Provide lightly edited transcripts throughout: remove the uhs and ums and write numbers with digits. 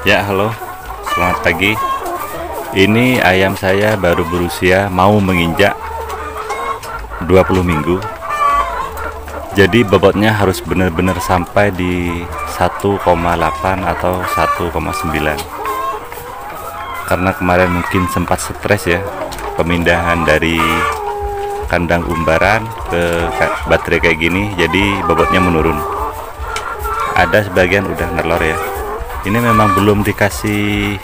Ya, halo. Selamat pagi. Ini ayam saya baru berusia mau menginjak 20 minggu. Jadi bobotnya harus benar-benar sampai di 1,8 atau 1,9. Karena kemarin mungkin sempat stres ya, pemindahan dari kandang umbaran ke baterai kayak gini, jadi bobotnya menurun. Ada sebagian udah nelor ya. Ini memang belum dikasih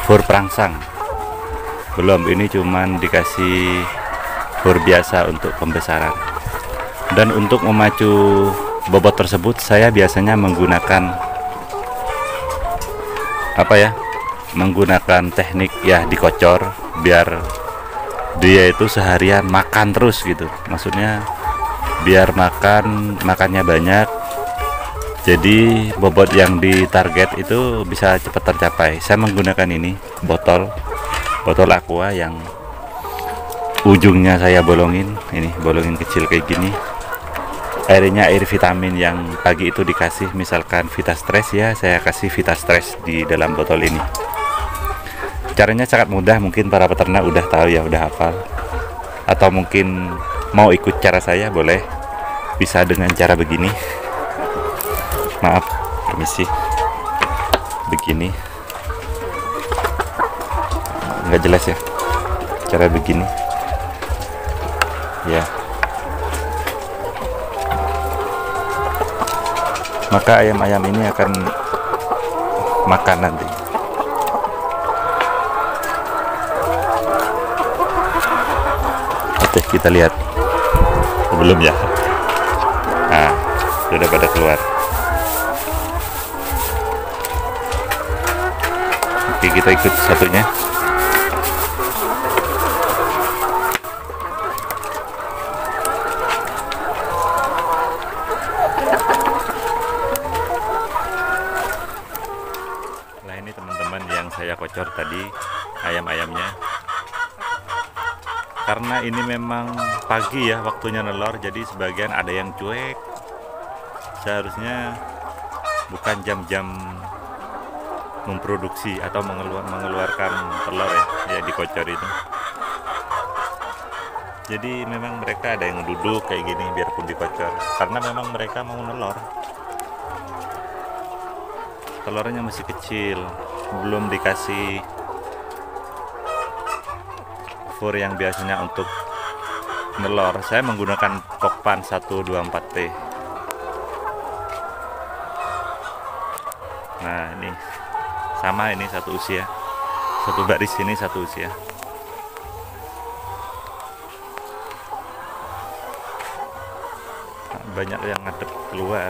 fur perangsang, belum. Ini cuman dikasih fur biasa untuk pembesaran. Dan untuk memacu bobot tersebut saya biasanya menggunakan menggunakan teknik ya dikocor, biar dia itu seharian makan terus gitu. Maksudnya biar makannya banyak, jadi bobot yang ditarget itu bisa cepat tercapai. Saya menggunakan ini botol aqua yang ujungnya saya bolongin, ini bolongin kecil kayak gini. Airnya air vitamin yang pagi itu dikasih, misalkan Vitastress ya, saya kasih Vitastress di dalam botol ini. Caranya sangat mudah, mungkin para peternak udah tahu ya, udah hafal. Atau mungkin mau ikut cara saya, boleh, bisa dengan cara begini. Maaf, permisi. Begini. Nggak jelas ya. Cara begini. Ya. Maka ayam-ayam ini akan makan nanti. Oke, kita lihat sebelum ya. Nah, sudah pada keluar. Oke, kita ikut satunya. Nah, ini teman-teman yang saya kocor tadi ayam-ayamnya. Karena ini memang pagi ya waktunya nelor, jadi sebagian ada yang cuek. Seharusnya bukan jam-jam memproduksi atau mengeluarkan telur ya dikocor itu. Jadi memang mereka ada yang duduk kayak gini biarpun dikocor, karena memang mereka mau nelor. Telurnya masih kecil, belum dikasih fur yang biasanya untuk nelor. Saya menggunakan Pokpan 124T. Nah, ini sama, ini satu usia, satu baris, ini satu usia. Banyak yang ngadep keluar.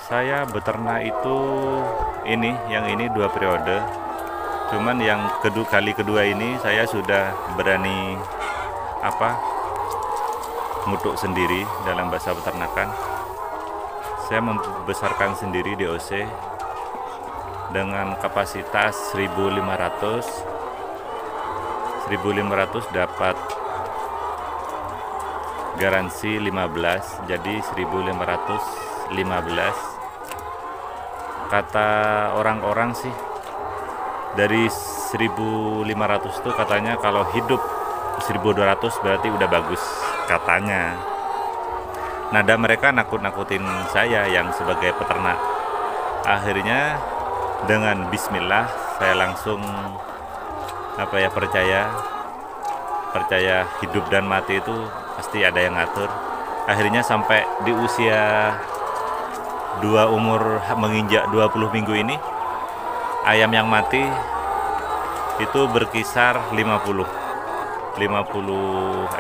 Saya beternak itu yang ini 2 periode. Cuman yang kali kedua ini saya sudah berani ngutuk sendiri dalam bahasa peternakan. Saya membesarkan sendiri DOC dengan kapasitas 1500 dapat garansi 15, jadi 1515. Kata orang-orang sih dari 1500 tuh katanya kalau hidup 1200 berarti udah bagus katanya. Nada mereka nakut-nakutin saya yang sebagai peternak. Akhirnya dengan bismillah saya langsung percaya hidup dan mati itu pasti ada yang ngatur. Akhirnya sampai di usia umur menginjak 20 minggu ini, ayam yang mati itu berkisar 50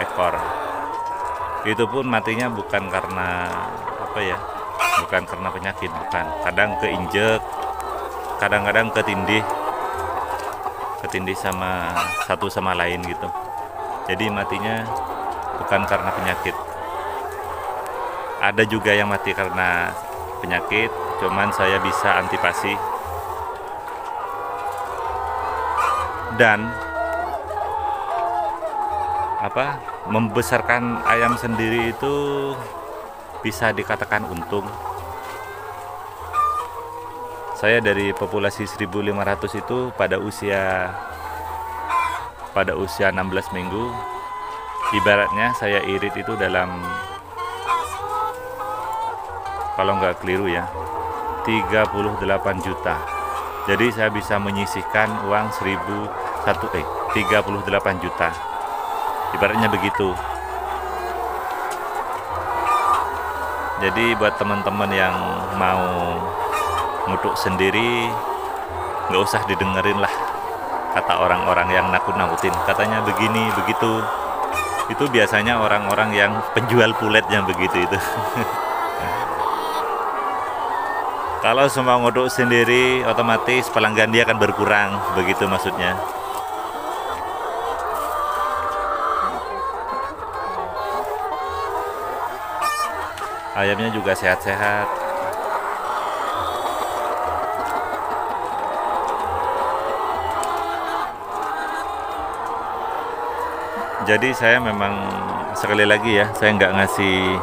ekor. Itu pun matinya bukan karena bukan karena penyakit, bukan. Kadang keinjek, kadang-kadang ketindih sama satu sama lain gitu. Jadi matinya bukan karena penyakit. Ada juga yang mati karena penyakit, cuman saya bisa antipasi. Dan membesarkan ayam sendiri itu bisa dikatakan untung. Saya dari populasi 1.500 itu pada usia 16 minggu, ibaratnya saya irit itu dalam, kalau nggak keliru ya, 38 juta. Jadi saya bisa menyisihkan uang 38 juta. Ibaratnya begitu. Jadi buat teman-teman yang mau ngutuk sendiri, nggak usah didengerin lah kata orang-orang yang nakut-nakutin, katanya begini begitu. Itu biasanya orang-orang yang penjual pulet yang begitu itu. Kalau semua ngutuk sendiri, otomatis pelanggan dia akan berkurang, begitu maksudnya. Ayamnya juga sehat-sehat. Jadi saya memang, sekali lagi ya, saya nggak ngasih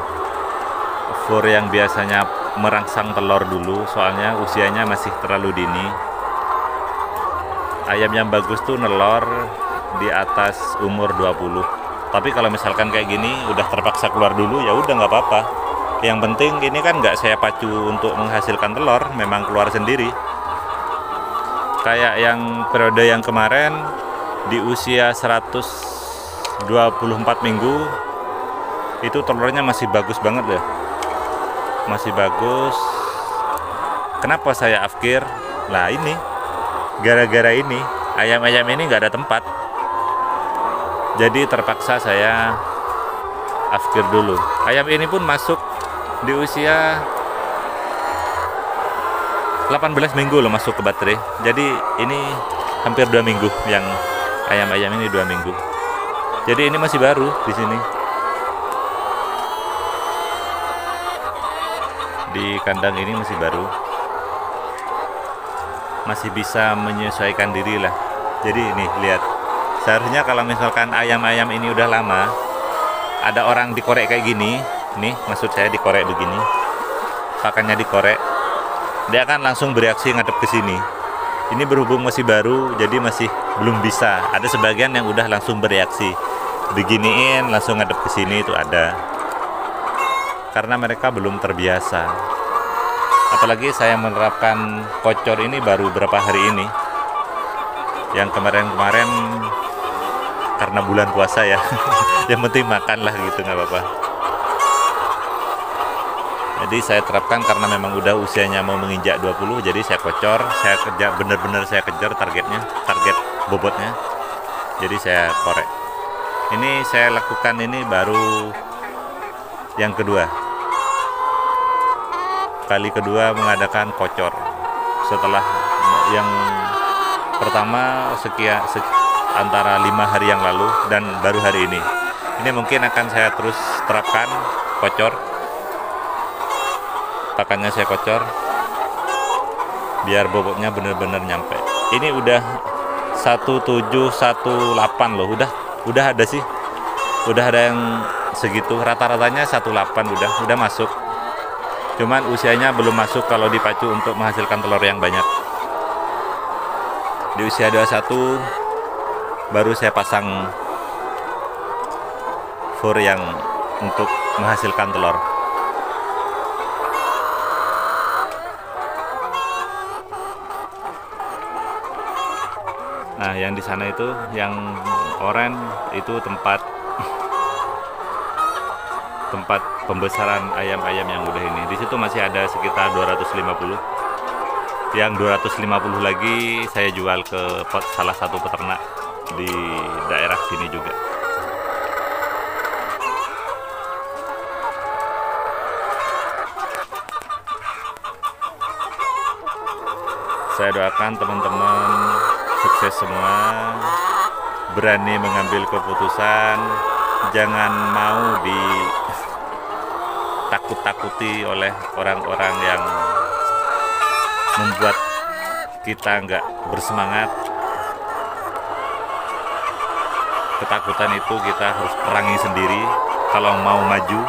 fur yang biasanya merangsang telur dulu, soalnya usianya masih terlalu dini. Ayam yang bagus tuh nelor di atas umur 20. Tapi kalau misalkan kayak gini udah terpaksa keluar dulu, ya udah nggak apa-apa. Yang penting ini kan nggak saya pacu untuk menghasilkan telur, memang keluar sendiri. Kayak yang periode yang kemarin di usia 124 minggu itu telurnya masih bagus banget ya, masih bagus. Kenapa saya afkir? Lah ini gara-gara ini ayam-ayam ini nggak ada tempat, jadi terpaksa saya afkir dulu. Ayam ini pun masuk di usia 18 minggu loh, masuk ke baterai. Jadi ini hampir 2 minggu, yang ayam-ayam ini 2 minggu. Jadi ini masih baru di sini. Di kandang ini masih baru. Masih bisa menyesuaikan diri lah. Jadi ini lihat. Seharusnya kalau misalkan ayam-ayam ini udah lama, ada orang dikorek kayak gini, nih maksud saya dikorek begini, pakannya dikorek, dia akan langsung bereaksi ngadep ke sini. Ini berhubung masih baru, jadi masih belum bisa. Ada sebagian yang udah langsung bereaksi, diginiin langsung ngadep ke sini, itu ada. Karena mereka belum terbiasa. Apalagi saya menerapkan kocor ini baru berapa hari ini. Yang kemarin-kemarin karena bulan puasa ya. Yang penting makan lah gitu, nggak apa-apa. Jadi saya terapkan karena memang udah usianya mau menginjak 20, jadi saya kocor, saya kerja bener-bener, saya kejar targetnya, target bobotnya. Jadi saya korek. Ini saya lakukan ini baru yang kedua. Kali kedua mengadakan kocor. Setelah yang pertama antara 5 hari yang lalu dan baru hari ini. Ini mungkin akan saya terus terapkan kocor. Pakannya saya kocor biar bobotnya bener-bener nyampe. Ini udah 1718 loh, udah ada sih, udah ada yang segitu, rata-ratanya 18 udah masuk. Cuman usianya belum masuk kalau dipacu untuk menghasilkan telur yang banyak. Di usia 21 baru saya pasang fur yang untuk menghasilkan telur. Nah, yang di sana itu, yang oranye itu tempat pembesaran ayam-ayam yang udah ini. Di situ masih ada sekitar 250. Yang 250 lagi saya jual ke salah satu peternak di daerah sini juga. Saya doakan teman-teman sukses semua, berani mengambil keputusan, jangan mau ditakut-takuti oleh orang-orang yang membuat kita nggak bersemangat. ketakutan itu kita harus perangi sendiri kalau mau maju.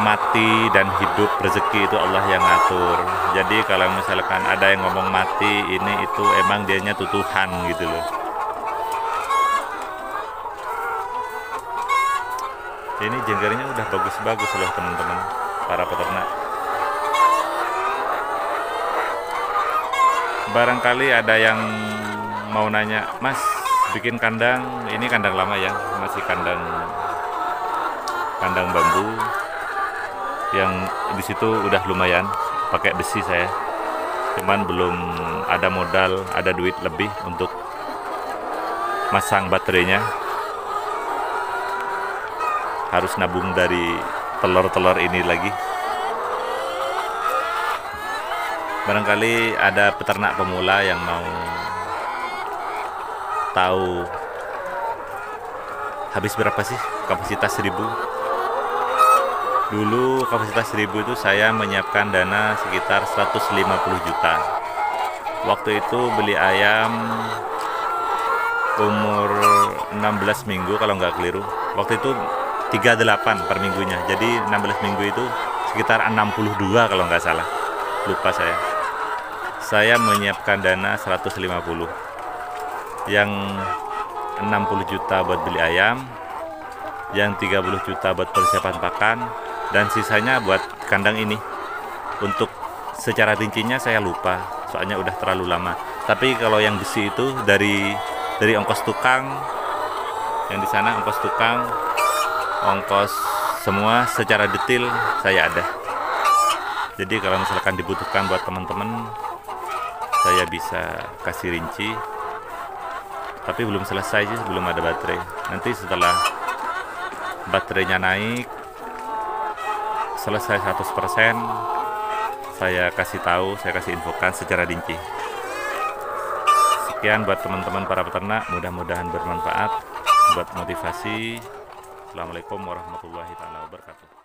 Mati dan hidup, rezeki itu Allah yang ngatur. Jadi kalau misalkan ada yang ngomong mati ini itu emang dianya tutuhan gitu loh. Ini jenggernya udah bagus-bagus loh teman-teman, para peternak. Barangkali ada yang mau nanya, Mas bikin kandang, ini kandang lama ya, masih kandang bambu yang di situ udah lumayan pakai besi saya, cuman belum ada modal, ada duit lebih untuk masang baterainya. Harus nabung dari telur-telur ini lagi. Barangkali ada peternak pemula yang mau tahu habis berapa sih kapasitas 1000. Dulu kapasitas 1000 itu saya menyiapkan dana sekitar 150 juta. Waktu itu beli ayam umur 16 minggu kalau nggak keliru. Waktu itu 38 per minggunya. Jadi 16 minggu itu sekitar 62 kalau nggak salah. Lupa saya. Saya menyiapkan dana 150. Yang 60 juta buat beli ayam, yang 30 juta buat persiapan pakan, dan sisanya buat kandang ini. Untuk secara rincinya saya lupa, soalnya udah terlalu lama. Tapi kalau yang besi itu dari ongkos tukang, yang di sana ongkos tukang, ongkos semua secara detail saya ada. Jadi kalau misalkan dibutuhkan buat teman-teman, saya bisa kasih rinci. Tapi belum selesai sih, belum ada baterai. Nanti setelah baterainya naik, selesai 100%, saya kasih tahu, saya kasih infokan secara rinci. Sekian buat teman-teman para peternak, mudah-mudahan bermanfaat buat motivasi. Assalamualaikum warahmatullahi wabarakatuh.